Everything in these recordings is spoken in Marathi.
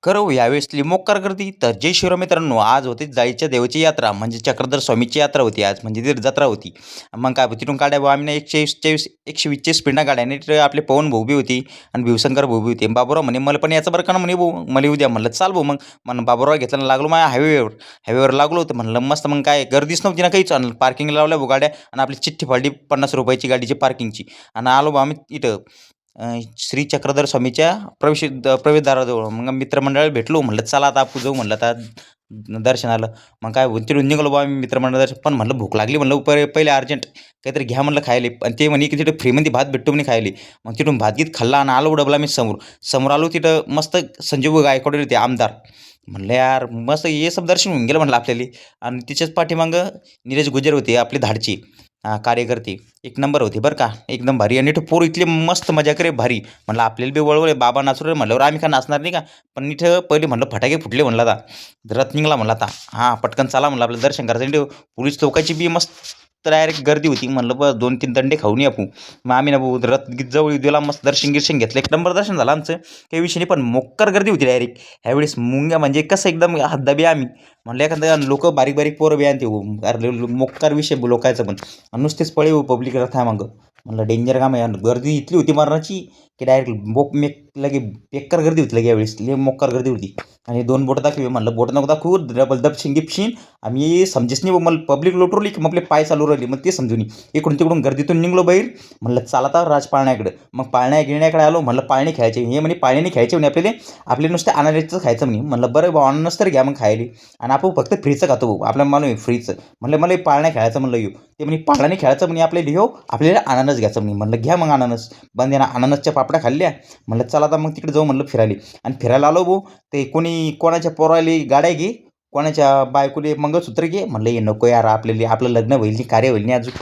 करू यावेळेसली मोक्कार गर्दी तर जय शिवराय मित्रांनो. आज होती जाईच्या देवाची यात्रा म्हणजे चक्रधर स्वामीची यात्रा होती आज म्हणजे ती जत्रा होती. मग काय तिथून काढ्या भाऊ आम्ही ना 120 स्पीडनं गाड्याने तिथं आपले पवन भाऊ बी होती आणि भिवशंकर भाऊ बी होते. बाबूराव म्हणे मला पण याचं बरं का ना म्हणे भाऊ मला येऊ द्या. म्हणलं चाल भाऊ. मग मन बाबूराव घेतलं आणि लागलो माझ्या हायवेवर लागलो होतं. म्हणलं मस्त मग काय गर्दीच नव्हती ना काहीच. पार्किंग लावल्या भाऊ गाड्या आणि आपली चिठ्ठी फाडली ₹50 गाडीची पार्किंगची आणि आलो भाऊ आम्ही इथं श्री चक्रधर स्वामीच्या प्रवेशद्वाराजवळ. मग मित्रमंडळाला भेटलो. म्हणलं चला आता आपण जाऊ म्हणलं आता दर्शनाला. मग काय तिथून निघालो बा आम्ही मित्रमंडळ दर्शन. पण म्हणलं भूक लागली म्हणलं पहिले अर्जंट काहीतरी घ्या म्हणलं खायला. आणि ते म्हणे की तिथं फ्रीमध्ये भात भेटतो म्हणे खायला. मग तिथून भात गीत खाल्ला आणि आलो डबला मी समोर आलो. तिथं मस्त संजीव गायकवाड होते आमदार. म्हणलं यार मस्त हे सब दर्शन होऊन गेलं म्हणलं आपल्याला. आणि तिच्याच पाठीमागं नीरज गुजर होते आपले धाडचे कार्यकर्ते. एक नंबर होते बरं का एकदम भारी. आणि पोर इथले मस्त मजा करे भारी. म्हणलं आपल्याला बी वळवळे बाबा नाचू रे म्हणल्यावर आम्ही का नाचणार नाही का. पण इथं पहिले म्हणलं फटाके फुटले म्हणलं आता रथ निघाला म्हणलं आता हां पटकन चला म्हणलं आपलं दर्शन करायचं. पोलीस चौकाची बी मस्त डायरेक्ट गर्दी होती. म्हणलं बस 2-3 दंडे खाऊन या. मग आम्ही ना भाऊ रथ जवळ दिला मस्त दर्शन घेतलं. एक नंबर दर्शन झालं आमचं काही विषय नाही. पण मोक्कार गर्दी होती डायरेक्ट ह्यावेळेस. मुंग्या म्हणजे कसं एकदम हद्दाबी आम्ही. म्हणलं एखादं लोक बारीक बारीक पोरं बी आणते मोक्कार विषय लोकायचं पण. आणि नुसतेच पळे पब्लिक रथा मागं. म्हणलं डेंजर काम आहे. गर्दी इथली होती मरणाची की डायरेक्ट लगे बेकार गर्दी होती लगे यावेळेस. लय मोक्कार गर्दी होती. आणि 2 बोट दाखवे म्हणलं बोट नको दाखवू डबल दपशिन गिपशिन. आम्ही समजेच नाही मला पब्लिक लोटवली की मग आपले पाय चालू राहिले. मग ते समजून इकडून तिकडून गर्दीतून निघलो बाहेर. म्हणलं चाला आता राजपाळण्याकडं. मग गिळण्याकडे आलो. म्हणलं पाळणे खेळायचे हे म्हणे पाळणे खेळायचे म्हणे आपले नुसते अनारचं खायचं म्हणे. म्हणलं बरं भाऊ अनारस तर घ्या मग खायला. आणि आपण फक्त फ्रीचं खातो भाऊ आपल्याला मालूम आहे फ्रीचं. म्हणलं मला पाळण्या खेळायचं म्हणलं येऊ. ते म्हणे पाळणे खेळायचं म्हणे आपल्याला लिहो आपल्याला अनानस घ्यायचं म्हणे. म्हणलं घ्या मग अनानस. बंद ना अनानसच्या पापड्या खाल्ल्या. म्हणलं चला आता मग तिकडे जाऊ म्हणलं फिरायला. आणि फिरायला आलो भाऊ. ते कोणाच्या पोराले गाड्या घे कोणाच्या बायकोले मंगळसूत्र घे. म्हणलं हे नको यार आपलं लग्न होईल कार्य होईल नाही अजून.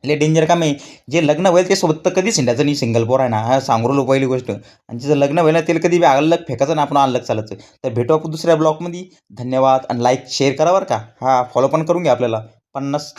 लय डेंजर काम आहे. जे लग्न होईल ते सोबत तर कधीच हिंडायचं नाही सिंगल पोर आहे ना हा सांगू लो पहिली गोष्ट. आणि तिचं लग्न होईल ना त्याला कधी बी अलग फेकायचं ना आपण अलग चालायचं. तर भेटू आपण दुसऱ्या ब्लॉगमध्ये. धन्यवाद आणि लाईक शेअर करा बरं का. हा फॉलो पण करून घ्या आपल्याला 50